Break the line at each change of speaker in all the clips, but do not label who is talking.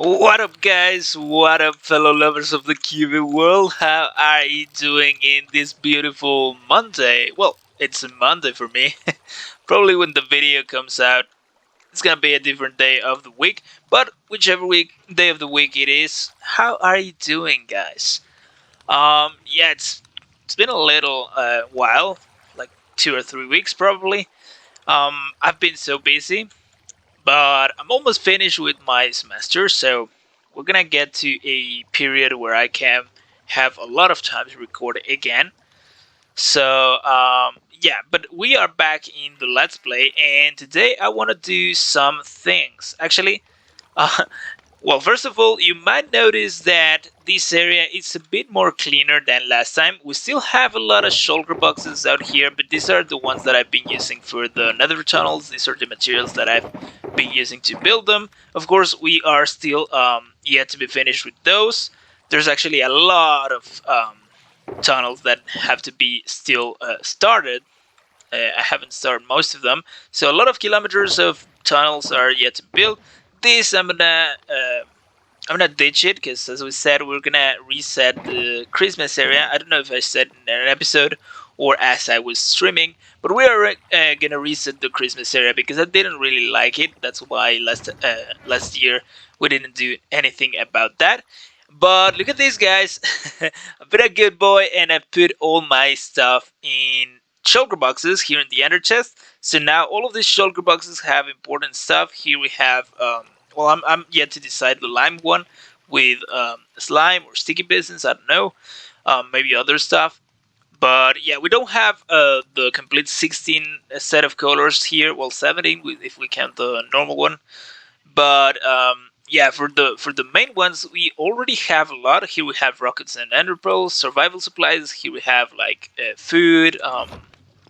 What up, guys? What up, fellow lovers of the QB world? How are you doing in this beautiful Monday? Well, it's a Monday for me. Probably when the video comes out, it's gonna be a different day of the week. But whichever day of the week it is, how are you doing, guys? Yeah, it's been a little while, like 2 or 3 weeks probably. I've been so busy, but I'm almost finished with my semester, so we're gonna get to a period where I can have a lot of time to record again. So yeah, but we are back in the Let's Play, and today I want to do some things. Actually, uh, well, first of all, you might notice that this area is a bit more cleaner than last time. We still have a lot of shulker boxes out here, but these are the ones that I've been using for the nether tunnels. These are the materials that I've been using to build them. Of course, we are still yet to be finished with those. There's actually a lot of tunnels that have to be still started. I haven't started most of them, so a lot of kilometers of tunnels are yet to build. This I'm gonna ditch it because, as we said, we're gonna reset the Christmas area. I don't know if I said in an episode or as I was streaming, but we are gonna reset the Christmas area because I didn't really like it. That's why last year we didn't do anything about that. But look at these guys. I've been a good boy and I've put all my stuff in shulker boxes here in the ender chest. So now all of these shulker boxes have important stuff. Here we have, well, I'm yet to decide the lime one with slime or sticky business. I don't know, maybe other stuff. But yeah, we don't have the complete 16 set of colors here. Well, 17 if we count the normal one. But yeah, for the main ones, we already have a lot. Here we have rockets and ender pearls, survival supplies. Here we have like food,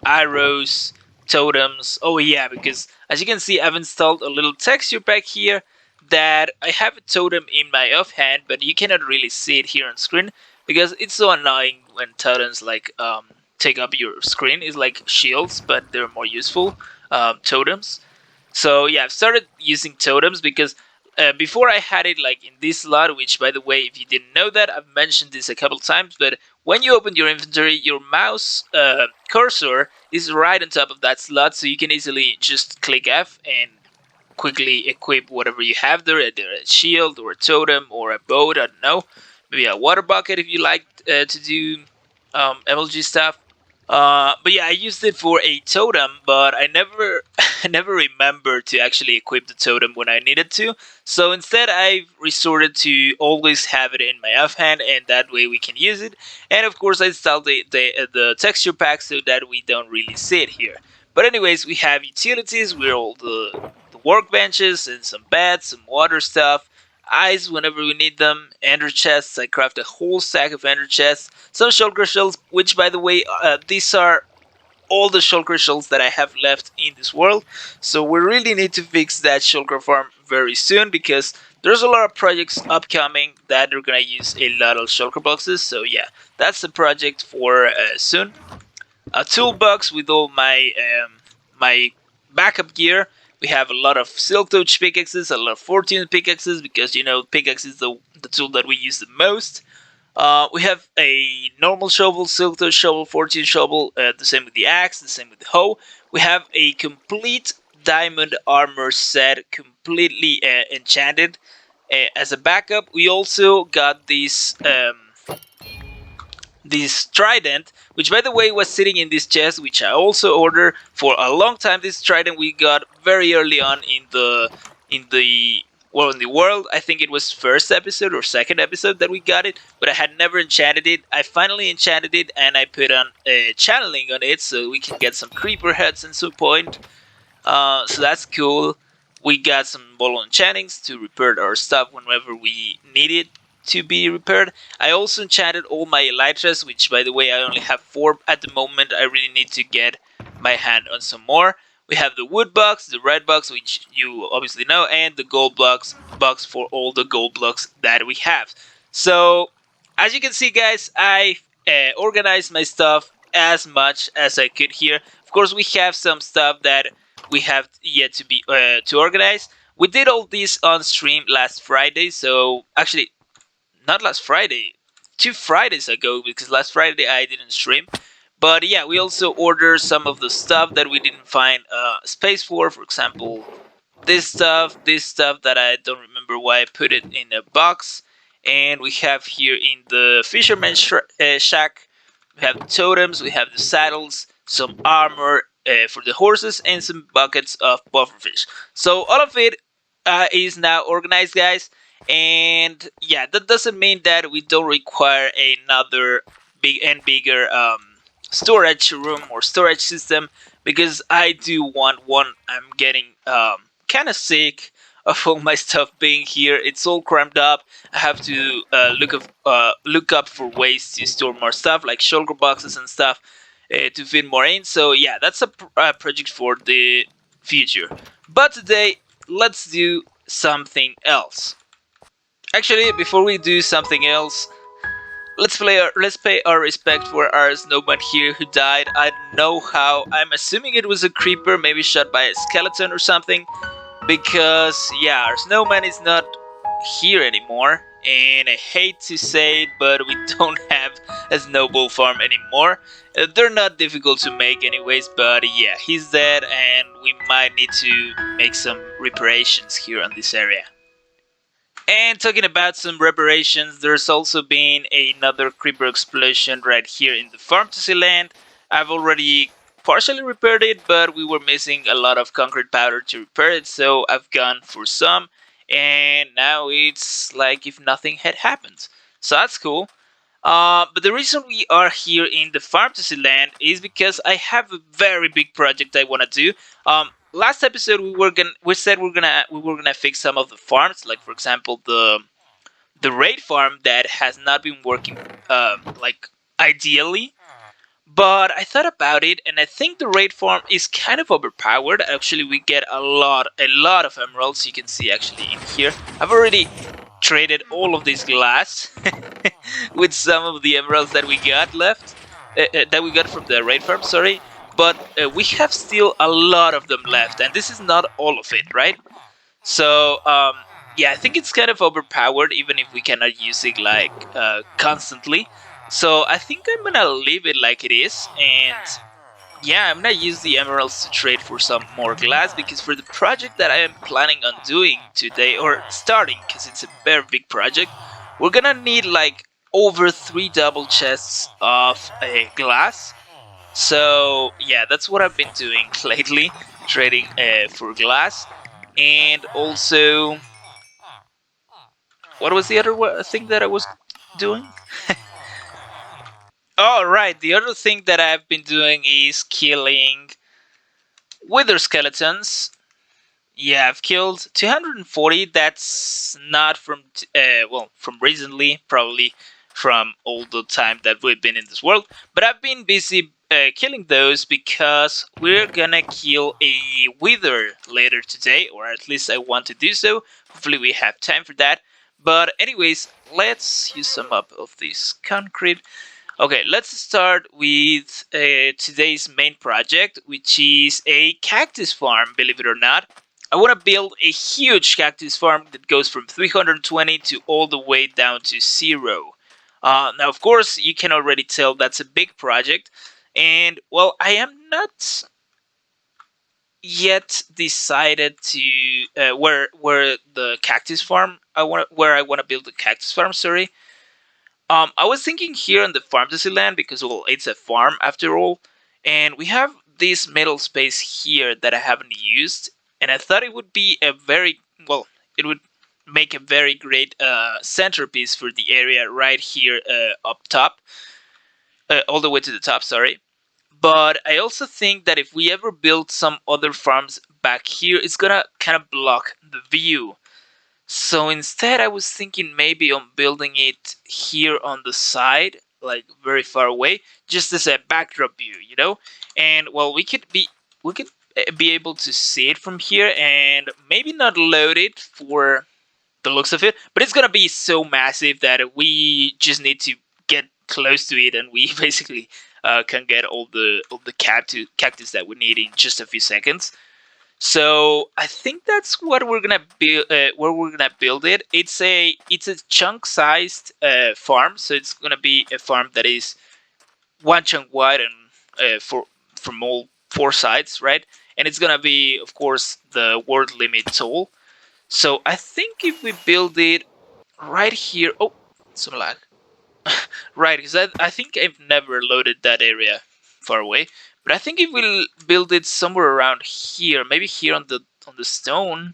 arrows, totems. Oh yeah, because as you can see, I've installed a little texture pack here that I have a totem in my offhand, but you cannot really see it here on screen because it's so annoying when totems like take up your screen. It's like shields, but they're more useful totems. So yeah, I've started using totems because before I had it like in this slot, which by the way, if you didn't know that, I've mentioned this a couple times, but when you open your inventory, your mouse cursor is right on top of that slot, so you can easily just click F and quickly equip whatever you have there, either a shield or a totem or a boat, I don't know, maybe a water bucket if you like to do MLG stuff. But yeah, I used it for a totem, but I never, I never remembered to actually equip the totem when I needed to. So instead, I've resorted to always have it in my offhand, and that way we can use it. And of course, I installed the texture pack so that we don't really see it here. But anyways, we have utilities, we're all the workbenches and some beds, some water stuff, ice whenever we need them, ender chests. I craft a whole stack of ender chests, some shulker shells, which by the way, these are all the shulker shells that I have left in this world. So we really need to fix that shulker farm very soon because there's a lot of projects upcoming that are gonna use a lot of shulker boxes. So yeah, that's the project for soon. A toolbox with all my backup gear. We have a lot of silk touch pickaxes, a lot of fortune pickaxes because you know pickaxe is the tool that we use the most. We have a normal shovel, silk touch shovel, fortune shovel, the same with the axe, the same with the hoe. We have a complete diamond armor set, completely enchanted. As a backup, we also got this trident, which by the way was sitting in this chest, which I also ordered for a long time. This trident we got very early on in the world. I think it was first episode or second episode that we got it, but I had never enchanted it. I finally enchanted it and I put on channeling on it so we can get some creeper heads at some point. So that's cool. We got some bolo enchantings to repair our stuff whenever we need it to be repaired. I also enchanted all my elytras, which by the way I only have 4 at the moment. I really need to get my hand on some more. We have the wood box, the red box, which you obviously know, and the gold box for all the gold blocks that we have. So as you can see, guys, I organized my stuff as much as I could here. Of course, we have some stuff that we have yet to be to organize. We did all this on stream last Friday, so actually not last Friday, 2 Fridays ago, because last Friday I didn't stream. But yeah, we also ordered some of the stuff that we didn't find space for example, this stuff that I don't remember why I put it in a box. And we have here in the fisherman shack, we have the totems, we have the saddles, some armor for the horses, and some buckets of pufferfish. So all of it is now organized, guys. And yeah, that doesn't mean that we don't require another bigger storage room or storage system, because I do want one. I'm getting kind of sick of all my stuff being here. It's all crammed up. I have to look up for ways to store more stuff, like shulker boxes and stuff, to fit more in. So yeah, that's a project for the future. But today, let's do something else. Actually, before we do something else, let's pay our respect for our snowman here who died. I don't know how. I'm assuming it was a creeper, maybe shot by a skeleton or something. Because yeah, our snowman is not here anymore. And I hate to say it, but we don't have a snowball farm anymore. They're not difficult to make anyways, but yeah, he's dead and we might need to make some reparations here on this area. And talking about some reparations, there's also been another creeper explosion right here in the Fantasy Land. I've already partially repaired it, but we were missing a lot of concrete powder to repair it, so I've gone for some, and now it's like if nothing had happened. So that's cool. But the reason we are here in the Fantasy Land is because I have a very big project I want to do. Last episode we said we were gonna fix some of the farms, like for example the raid farm that has not been working like ideally. But I thought about it, and I think the raid farm is kind of overpowered. Actually, we get a lot of emeralds. You can see actually in here. I've already traded all of this glass with some of the emeralds that we got left, that we got from the raid farm. Sorry, but we have still a lot of them left, and this is not all of it, right? So yeah, I think it's kind of overpowered, even if we cannot use it like constantly. So I think I'm gonna leave it like it is, and yeah, I'm gonna use the emeralds to trade for some more glass, because for the project that I am planning on doing today, or starting, because it's a very big project, we're gonna need like over 3 double chests of glass. So yeah, that's what I've been doing lately, trading for glass. And also, what was the other thing that I was doing? Oh, right. The other thing that I've been doing is killing wither skeletons. Yeah, I've killed 240. That's not from from recently, probably from all the time that we've been in this world. But I've been busy killing those because we're gonna kill a wither later today, or at least I want to do so. Hopefully, we have time for that. But anyways, let's use some up of this concrete. Okay, let's start with today's main project, which is a cactus farm, believe it or not. I want to build a huge cactus farm that goes from 320 to all the way down to 0. Now, of course, you can already tell that's a big project. And, well, I am not yet decided to where the cactus farm where I want to build the cactus farm, sorry. I was thinking here on the Fantasy Land because, well, it's a farm after all, and we have this middle space here that I haven't used, and I thought it would be a very, well, it would make a very great centerpiece for the area right here up top, all the way to the top, sorry. But I also think that if we ever build some other farms back here, it's gonna kind of block the view. So instead, I was thinking maybe on building it here on the side, like very far away, just as a backdrop view, you know. And well, we could be able to see it from here, and maybe not load it for the looks of it, but it's gonna be so massive that we just need to get close to it, and we basically can get all the cactus that we need in just a few seconds. So I think that's what we're gonna build. Where we're gonna build it. It's a chunk-sized farm. So it's gonna be a farm that is one chunk wide and for from all four sides, right? And it's gonna be, of course, the word limit tool. So I think if we build it right here, oh, some lag, right? Because I think I've never loaded that area far away, but I think if we build it somewhere around here, maybe here on the stone,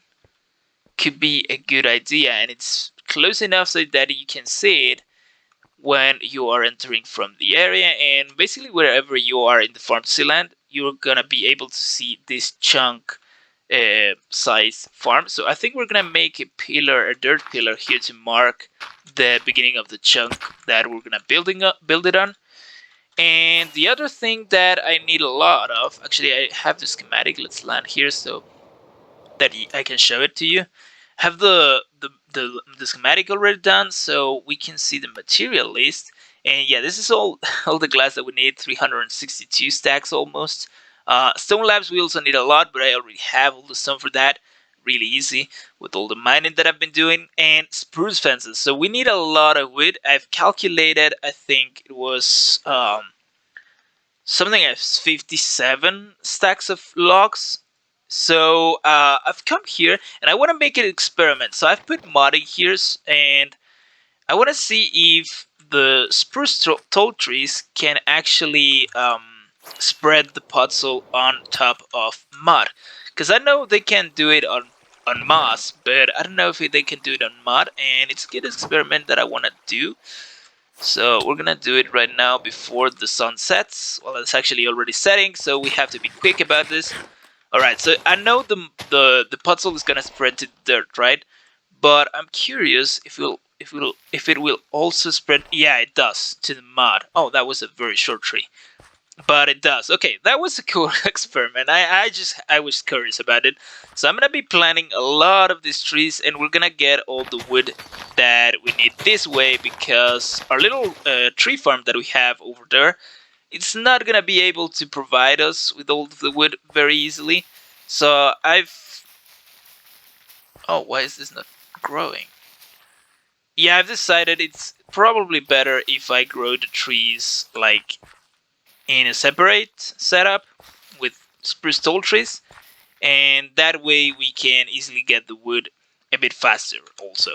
could be a good idea, and it's close enough so that you can see it when you are entering from the area, and basically wherever you are in the pharmacy land, you're gonna be able to see this chunk size farm. So I think we're gonna make a dirt pillar here to mark the beginning of the chunk that we're gonna build it on. And the other thing that I need a lot of, actually I have the schematic, let's land here so that I can show it to you. Have the schematic already done, so we can see the material list. And yeah, this is all all the glass that we need. 362 stacks almost. Stone labs we also need a lot, but I already have all the stone for that. Really easy with all the mining that I've been doing. And spruce fences. So we need a lot of wood. I've calculated. I think it was something as 57 stacks of logs. So I've come here and I want to make an experiment. So I've put modding here and I want to see if the spruce tall trees can actually spread the puzzle on top of mud. Because I know they can do it on moss, but I don't know if they can do it on mud. And it's a good experiment that I want to do. So we're gonna do it right now before the sun sets. Well, it's actually already setting, so we have to be quick about this. All right, so I know the puzzle is gonna spread to dirt, right? But I'm curious if it will also spread. Yeah, it does to the mud. Oh, that was a very short tree. But it does. Okay, that was a cool experiment. I was curious about it. So I'm gonna be planting a lot of these trees, and we're gonna get all the wood that we need this way because our little tree farm that we have over there, it's not gonna be able to provide us with all of the wood very easily. So I've oh, why is this not growing? Yeah, I've decided it's probably better if I grow the trees like in a separate setup with spruce tall trees, and that way we can easily get the wood a bit faster also.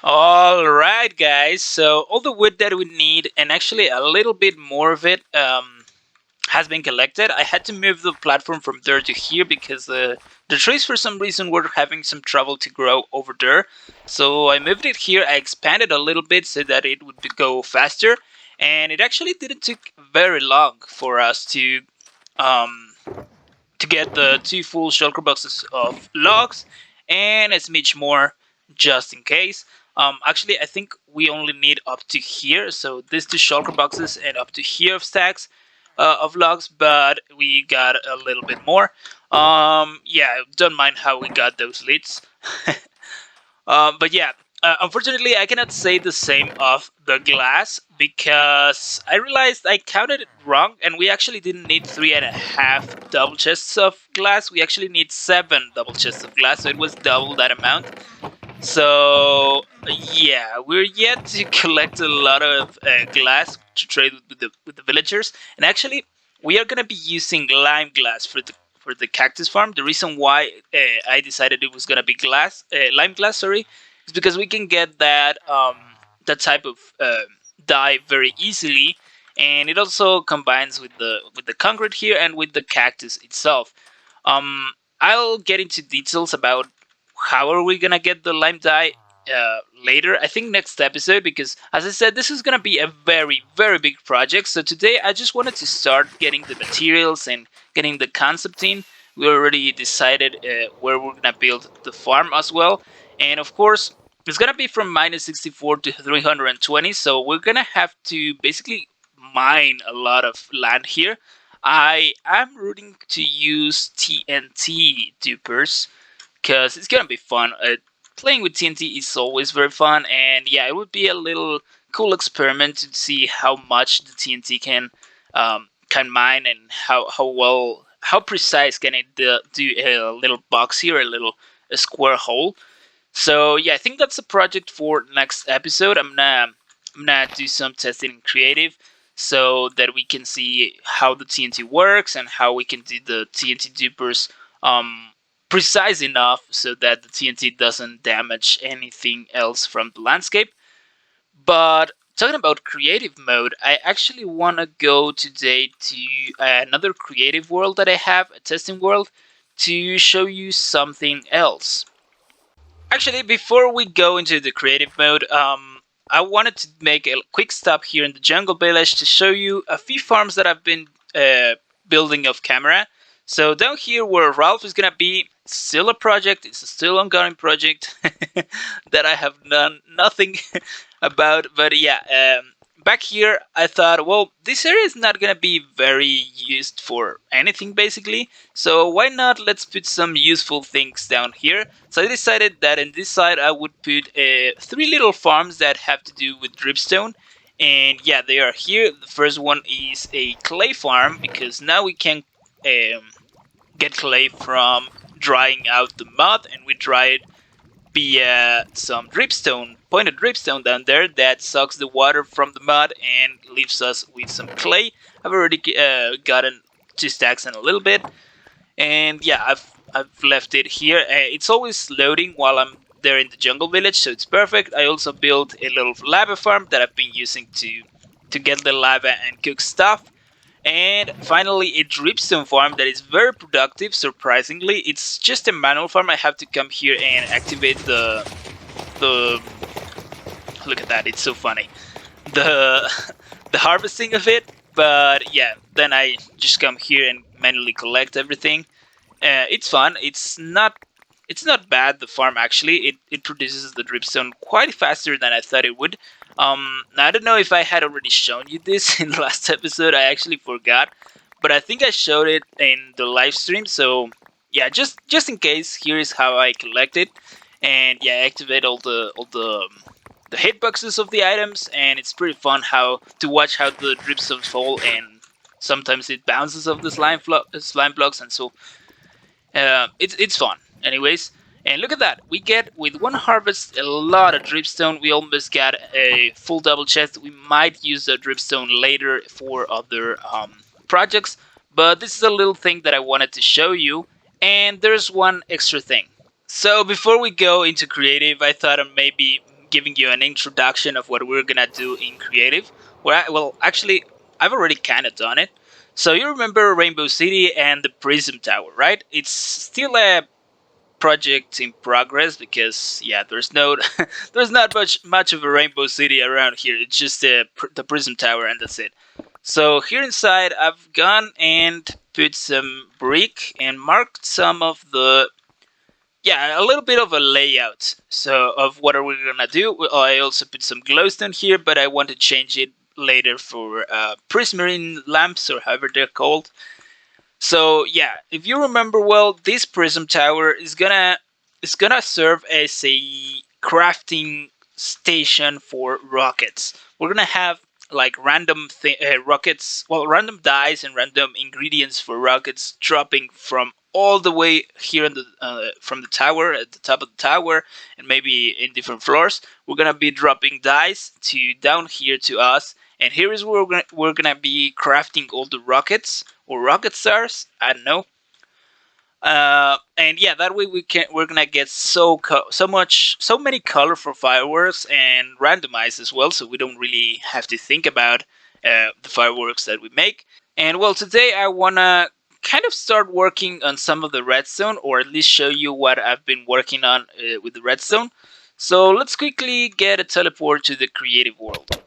Alright guys, so all the wood that we need and actually a little bit more of it has been collected. I had to move the platform from there to here because the trees for some reason were having some trouble to grow over there. So I moved it here, I expanded a little bit so that it would go faster. And it actually didn't take very long for us um, to get the 2 full shulker boxes of logs and a smidge more just in case. Actually, I think we only need up to here, so these 2 shulker boxes and up to here of stacks of logs, but we got a little bit more. Yeah, don't mind how we got those leads. But yeah, unfortunately, I cannot say the same of the glass because I realized I counted it wrong, and we actually didn't need 3.5 double chests of glass. We actually need 7 double chests of glass, so it was double that amount. So yeah, we're yet to collect a lot of glass to trade with the villagers, and actually we are gonna be using lime glass for the cactus farm. The reason why I decided it was gonna be lime glass, sorry, is because we can get that type of dye very easily, and it also combines with the concrete here and with the cactus itself. I'll get into details about how are we gonna get the lime dye later. I think next episode because, as I said, this is gonna be a very very big project. So today I just wanted to start getting the materials and getting the concept in. We already decided where we're gonna build the farm as well, and of course it's gonna be from -64 to 320. So we're gonna have to basically mine a lot of land here. I am rooting to use TNT dupers because it's gonna be fun. Playing with TNT is always very fun, and yeah, it would be a little cool experiment to see how much the TNT can mine and how precise can it do a little box here, a square hole. So yeah, I think that's a project for next episode. I'm gonna do some testing in creative so that we can see how the TNT works and how we can do the TNT dupers precise enough so that the TNT doesn't damage anything else from the landscape. But talking about creative mode, I actually want to go today to another creative world that I have, a testing world, to show you something else. Actually, before we go into the creative mode, I wanted to make a quick stop here in the jungle village to show you a few farms that I've been building off camera. So down here where Ralph is gonna be, it's still a project. It's a still ongoing project that I have done nothing about. But yeah, back here I thought, well, this area is not gonna be very used for anything basically. So why not let's put some useful things down here. So I decided that in this side I would put three little farms that have to do with dripstone. And yeah, they are here. The first one is a clay farm because now we can um, get clay from drying out the mud, and we dry it via some dripstone, pointed dripstone down there that sucks the water from the mud and leaves us with some clay. I've already gotten 2 stacks in a little bit, and yeah, I've left it here. It's always loading while I'm there in the jungle village, so it's perfect. I also built a little lava farm that I've been using to get the lava and cook stuff. And finally, a dripstone farm that is very productive, surprisingly. It's just a manual farm. I have to come here and activate the look at that, it's so funny. The the harvesting of it. But yeah, then I just come here and manually collect everything. It's fun. It's not bad. The farm actually it produces the dripstone quite faster than I thought it would. Now I don't know if I had already shown you this in the last episode. I actually forgot, but I think I showed it in the live stream. So yeah, just in case, here is how I collect it, and yeah, I activate all the hitboxes of the items, and it's pretty fun how to watch how the dripstones fall, and sometimes it bounces off the slime blocks, and so it's fun. Anyways, and look at that. We get, with one harvest, a lot of dripstone. We almost got a full double chest. We might use the dripstone later for other projects, but this is a little thing that I wanted to show you. And there's one extra thing. So before we go into creative, I thought of maybe giving you an introduction of what we're gonna do in creative. Well, actually, I've already kind of done it. So you remember Rainbow City and the Prism Tower, right? It's still a project in progress because yeah, there's no, there's not much of a Rainbow City around here. It's just the Prism Tower, and that's it. So here inside, I've gone and put some brick and marked some of the, yeah, a little bit of a layout. So of what are we gonna do? I also put some glowstone here, but I want to change it later for prismarine lamps, or however they're called. So yeah, if you remember well, this prism tower is gonna serve as a crafting station for rockets. We're gonna have like random rockets, well, random dice and random ingredients for rockets dropping from all the way here in the from the tower, at the top of the tower, and maybe in different floors. We're gonna be dropping dice to down here to us, and here is where we're gonna be crafting all the rockets or rocket stars. I don't know. And yeah, that way we're gonna get so many colorful fireworks and randomized as well, so we don't really have to think about the fireworks that we make. And well, today I wanna kind of start working on some of the redstone, or at least show you what I've been working on with the redstone. So let's quickly get a teleport to the creative world.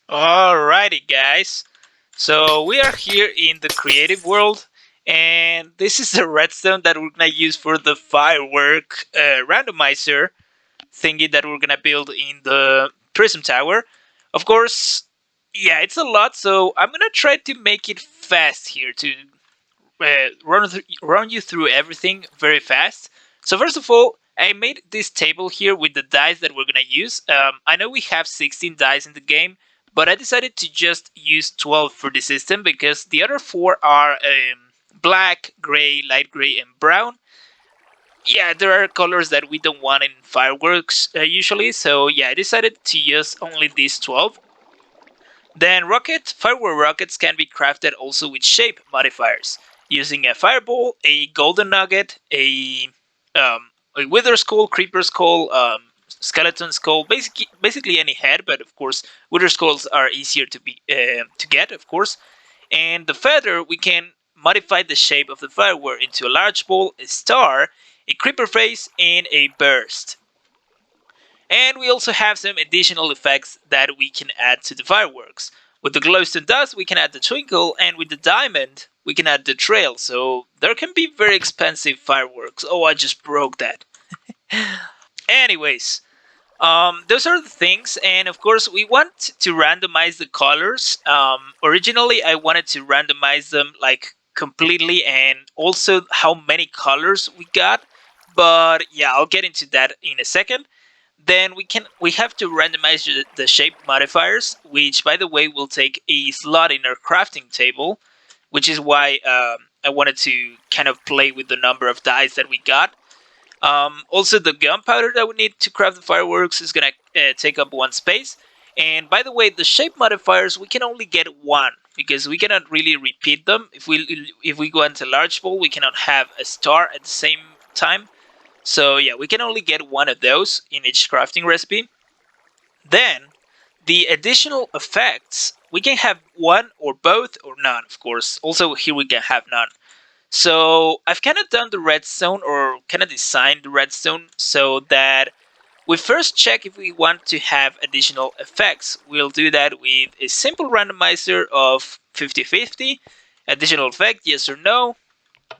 Alrighty, guys. So we are here in the creative world, and this is the redstone that we're gonna use for the firework randomizer thingy that we're gonna build in the prism tower. Of course, yeah, it's a lot, so I'm gonna try to make it fast here to run you through everything very fast. So first of all, I made this table here with the dice that we're gonna use. I know we have 16 dice in the game, But I decided to just use 12 for the system because the other 4 are black, gray, light gray, and brown. Yeah, there are colors that we don't want in fireworks usually, so yeah, I decided to use only these 12. Then firework rockets can be crafted also with shape modifiers, using a fireball, a golden nugget, a wither skull, creeper skull, skeleton skull, basically any head, but of course wither skulls are easier to get, of course. And the feather, we can modify the shape of the firework into a large ball, a star, a creeper face, and a burst. And we also have some additional effects that we can add to the fireworks. With the glowstone dust, we can add the twinkle, and with the diamond, we can add the trail. So there can be very expensive fireworks. Oh, I just broke that. Anyways, those are the things, and of course, we want to randomize the colors. Originally, I wanted to randomize them like completely, and also how many colors we got. But yeah, I'll get into that in a second. Then we have to randomize the shape modifiers, which by the way will take a slot in our crafting table, which is why I wanted to kind of play with the number of dice that we got. Also, the gunpowder that we need to craft the fireworks is gonna take up one space. And by the way, the shape modifiers we can only get one because we cannot really repeat them. If we go into large bowl, we cannot have a star at the same time. So yeah, we can only get one of those in each crafting recipe. Then the additional effects, we can have one or both or none, of course. Also here we can have none. So I've kind of done the redstone, or kind of designed the redstone so that we first check if we want to have additional effects. We'll do that with a simple randomizer of 50-50. Additional effect, yes or no.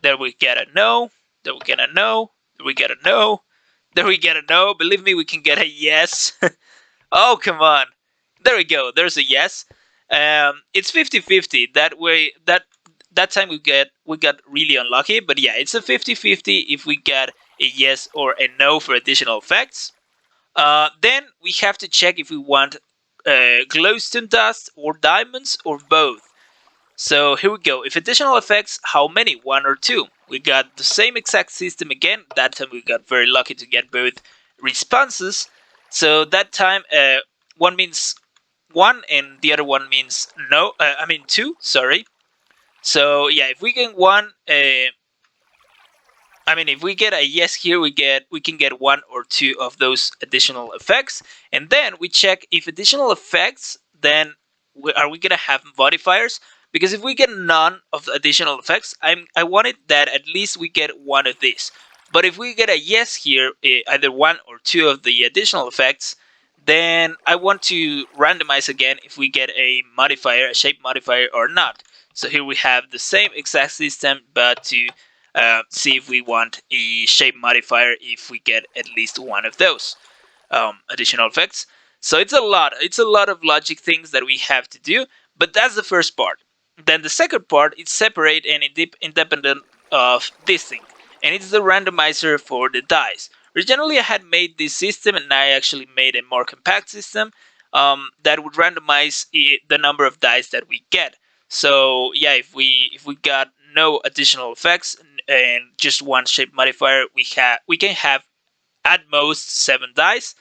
There we get a no. There we get a no. There we get a no. There we get a no. Believe me, we can get a yes. Oh, come on. There we go. There's a yes. It's 50-50. That way, that time we got really unlucky. But yeah, it's a 50-50 if we get a yes or a no for additional effects. Then we have to check if we want glowstone dust or diamonds or both. So here we go. If additional effects, how many? One or two? We got the same exact system again. That time we got very lucky to get both responses. So that time one means one and the other one means no. I mean two. Sorry. So yeah, if we get one, if we get a yes here, we can get one or two of those additional effects, and then we check if additional effects. Then are we gonna have modifiers? Because if we get none of the additional effects, I wanted that at least we get one of these. But if we get a yes here, either one or two of the additional effects, then I want to randomize again if we get a modifier, a shape modifier or not. So here we have the same exact system, but to see if we want a shape modifier if we get at least one of those additional effects. So it's a lot of logic things that we have to do, but that's the first part. Then the second part is separate and independent of this thing, and it's the randomizer for the dice. Originally, I had made this system, and I actually made a more compact system that would randomize the number of dice that we get. So yeah, if we got no additional effects and just one shape modifier, we can have at most 7 dice.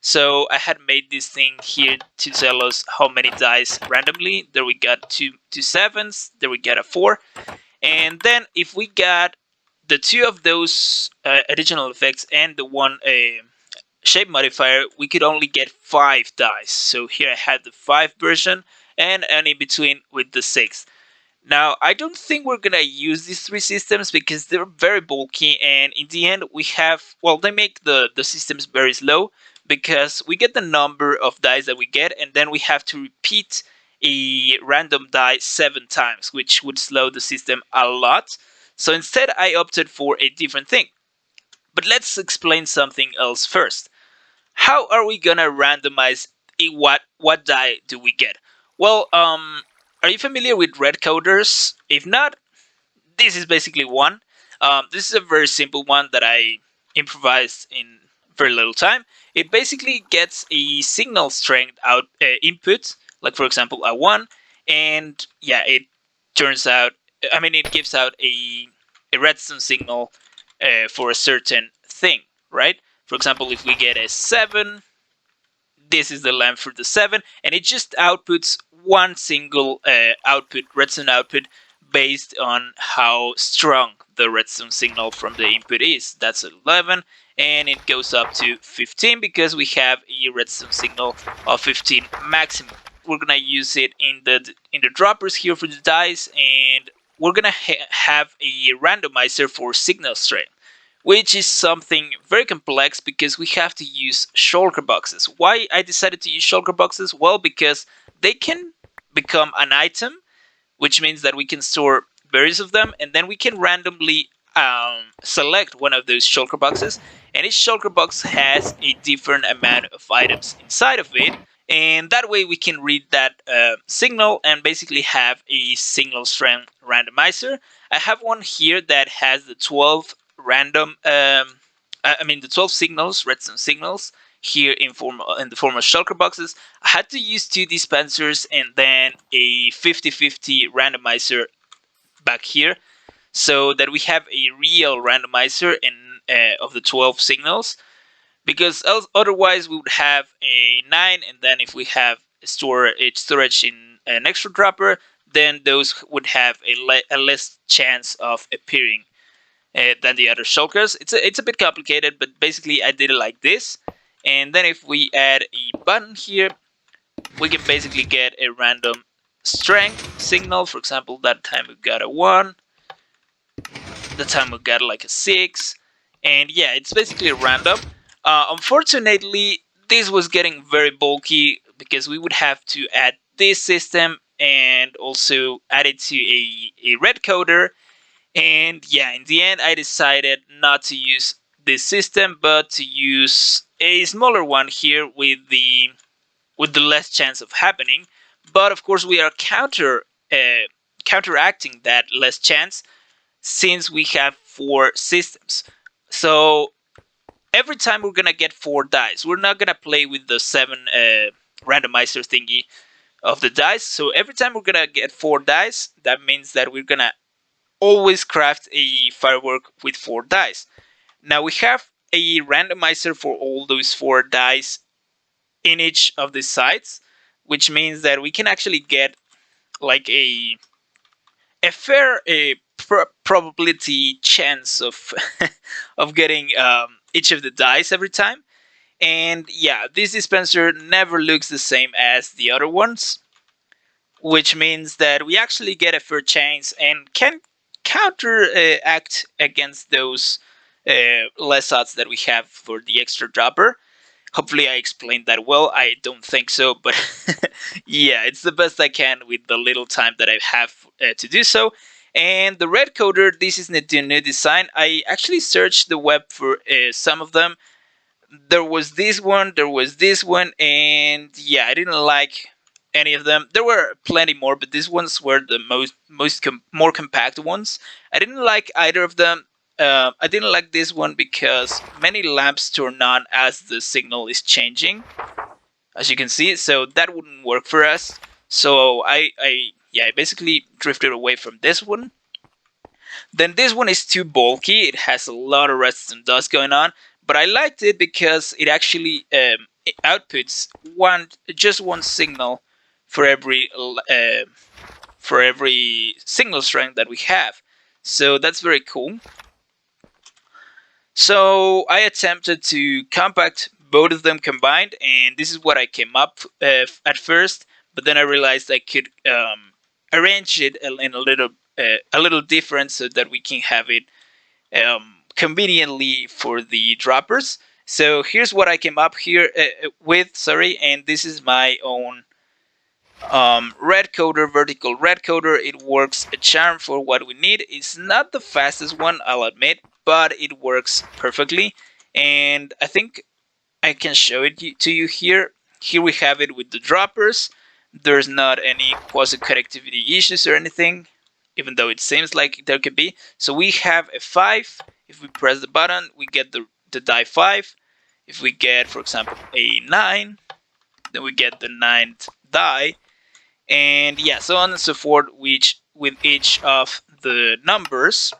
So I had made this thing here to tell us how many dice randomly. There we got two 7s. There we got a 4. And then if we got the 2 of those additional effects and the one shape modifier, we could only get 5 dice. So here I had the 5 version and in between with the 6. Now, I don't think we're gonna use these 3 systems because they're very bulky, and in the end we have, well, they make the systems very slow because we get the number of dice that we get, and then we have to repeat a random die 7 times, which would slow the system a lot. So instead I opted for a different thing. But let's explain something else first. How are we gonna randomize what die do we get? Well, are you familiar with red coders? If not, this is basically one. This is a very simple one that I improvised in very little time. It basically gets a signal strength input like for example a 1, and yeah, it turns out, I mean, it gives out a redstone signal for a certain thing, right? For example, if we get a 7, this is the lamp for the 7, and it just outputs one single output, redstone output, based on how strong the redstone signal from the input is. That's 11, and it goes up to 15 because we have a redstone signal of 15 maximum. We're gonna use it in the droppers here for the dice, and we're gonna have a randomizer for signal strength, which is something very complex because we have to use shulker boxes. Why I decided to use shulker boxes? Well, because they can become an item, which means that we can store various of them, and then we can randomly select one of those shulker boxes, and each shulker box has a different amount of items inside of it, and that way we can read that signal and basically have a signal strength randomizer. I have one here that has the 12 random, the 12 signals, redstone signals, here in the form of shulker boxes. I had to use 2 dispensers and then a 50-50 randomizer back here, so that we have a real randomizer of the 12 signals, because otherwise we would have a 9, and then if we have storage in an extra dropper, then those would have a less chance of appearing than the other shulkers. It's a bit complicated, but basically I did it like this. And then if we add a button here, we can basically get a random strength signal. For example, that time we got a 1, that time we got like a 6, and yeah, it's basically random. Unfortunately, this was getting very bulky because we would have to add this system and also add it to a red coder. And yeah, in the end, I decided not to use this system, but to use a smaller one here with the less chance of happening. But of course, we are counteracting that less chance since we have 4 systems. So every time we're gonna get 4 dice, we're not gonna play with the 7 randomizer thingy of the dice. So every time we're gonna get 4 dice, that means that we're gonna always craft a firework with 4 dice. Now we have a randomizer for all those 4 dice in each of the sides, which means that we can actually get like a fair probability chance of of getting each of the dice every time. And yeah, this dispenser never looks the same as the other ones, which means that we actually get a fair chance and can counteract against those less odds that we have for the extra dropper. Hopefully I explained that well. I don't think so, but yeah, it's the best I can with the little time that I have to do so. And the red coder, this is the new design. I actually searched the web for some of them. There was this one, and yeah, I didn't like any of them. There were plenty more, but these ones were the more compact ones. I didn't like either of them. I didn't like this one because many lamps turn on as the signal is changing, as you can see. So that wouldn't work for us. So I basically drifted away from this one. Then this one is too bulky. It has a lot of redstone dust going on, but I liked it because it actually it outputs just one signal for every signal strength that we have. So that's very cool. So I attempted to compact both of them combined, and this is what I came up at first. But then I realized I could arrange it in a little different so that we can have it conveniently for the droppers. So here's what I came up here with. Sorry, and this is my own red coder, vertical red coder. It works a charm for what we need. It's not the fastest one, I'll admit, but it works perfectly. And I think I can show it to you here. Here we have it with the droppers. There's not any quasi-connectivity issues or anything, even though it seems like there could be. So we have a 5. If we press the button, we get the die 5. If we get, for example, a 9, then we get the 9th die. and yeah, so on and so forth, which with each of the numbers.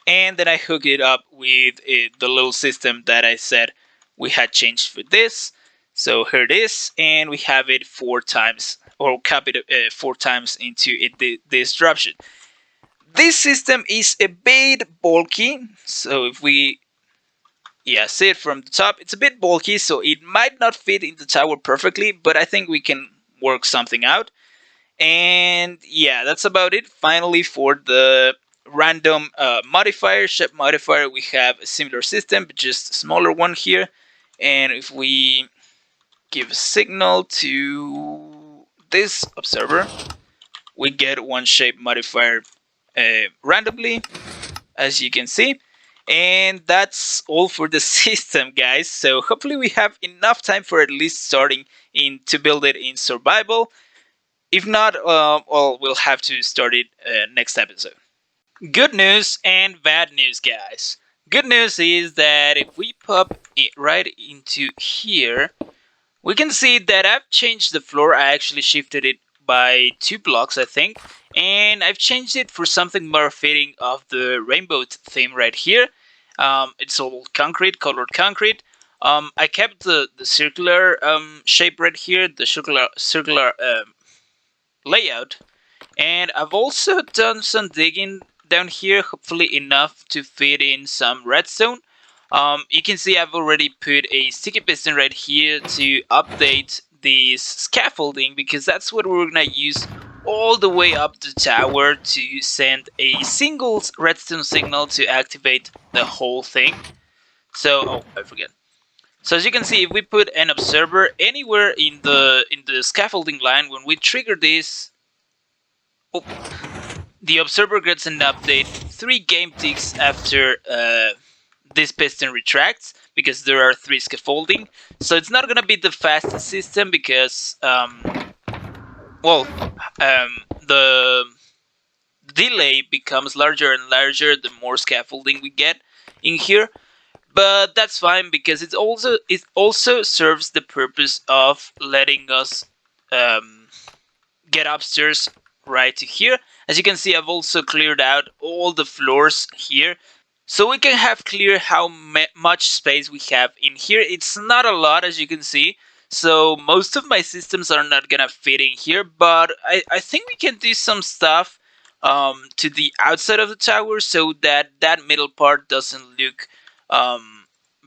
And then I hook it up with the little system that I said we had changed for this. So here it is, and we have it 4 times, or copied 4 times into this dropsheet. This system is a bit bulky, so if we see it from the top, it's a bit bulky, so it might not fit in the tower perfectly, but I think we can work something out. And yeah, that's about it. Finally, for the random modifier, shape modifier, we have a similar system, but just a smaller one here. And if we give a signal to this observer, we get one shape modifier randomly, as you can see. And that's all for the system, guys. So hopefully we have enough time for at least starting in to build it in survival. If not, well, we'll have to start it next episode. Good news and bad news, guys. Good news is that if we pop it right into here, we can see that I've changed the floor. I actually shifted it by 2 blocks, I think, and I've changed it for something more fitting of the rainbow theme right here. It's all concrete, colored concrete. I kept the circular shape right here, the circular layout, and I've also done some digging down here, hopefully enough to fit in some redstone. You can see I've already put a sticky piston right here to update this scaffolding, because that's what we're gonna use all the way up the tower to send a single redstone signal to activate the whole thing. So, oh, I forget. So as you can see, if we put an observer anywhere in the scaffolding line, when we trigger this, oh, the observer gets an update 3 game ticks after this piston retracts, because there are 3 scaffolding. So it's not gonna be the fastest system, because the delay becomes larger and larger the more scaffolding we get in here. But that's fine, because it also serves the purpose of letting us get upstairs right to here. As you can see, I've also cleared out all the floors here, so we can have clear how much space we have in here. It's not a lot, as you can see, so most of my systems are not gonna fit in here, but I think we can do some stuff to the outside of the tower, so that that middle part doesn't look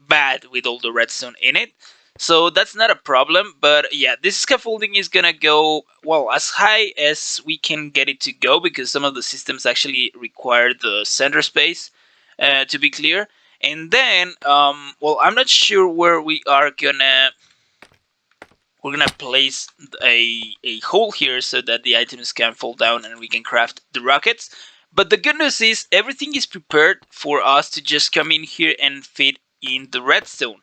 bad with all the redstone in it. So that's not a problem, but yeah, this scaffolding is gonna go, well, as high as we can get it to go, because some of the systems actually require the center space to be clear. And then, well, I'm not sure where we're gonna place a hole here so that the items can fall down and we can craft the rockets. But the good news is everything is prepared for us to just come in here and fit in the redstone.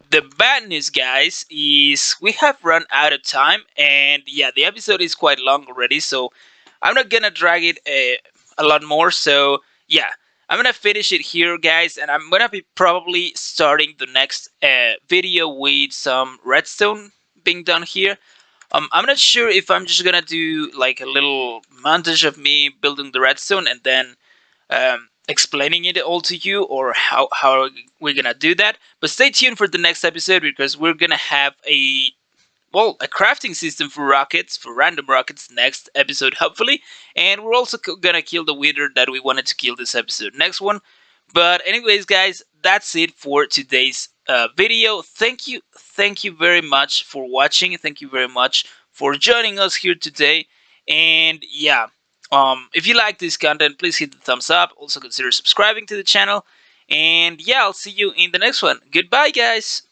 The bad news, guys, is we have run out of time, and yeah, the episode is quite long already, so I'm not gonna drag it a lot more. So yeah, I'm gonna finish it here, guys, and I'm gonna be probably starting the next video with some redstone being done here. I'm not sure if I'm just gonna do like a little montage of me building the redstone and then explaining it all to you, or how we're gonna do that. But stay tuned for the next episode, because we're gonna have a crafting system for rockets, for random rockets, next episode, hopefully. And we're also gonna kill the wither that we wanted to kill this episode, next one. But anyways, guys, that's it for today's video. Thank you very much for watching. Thank you very much for joining us here today. And yeah, if you like this content, please hit the thumbs up. Also consider subscribing to the channel. And yeah, I'll see you in the next one. Goodbye, guys.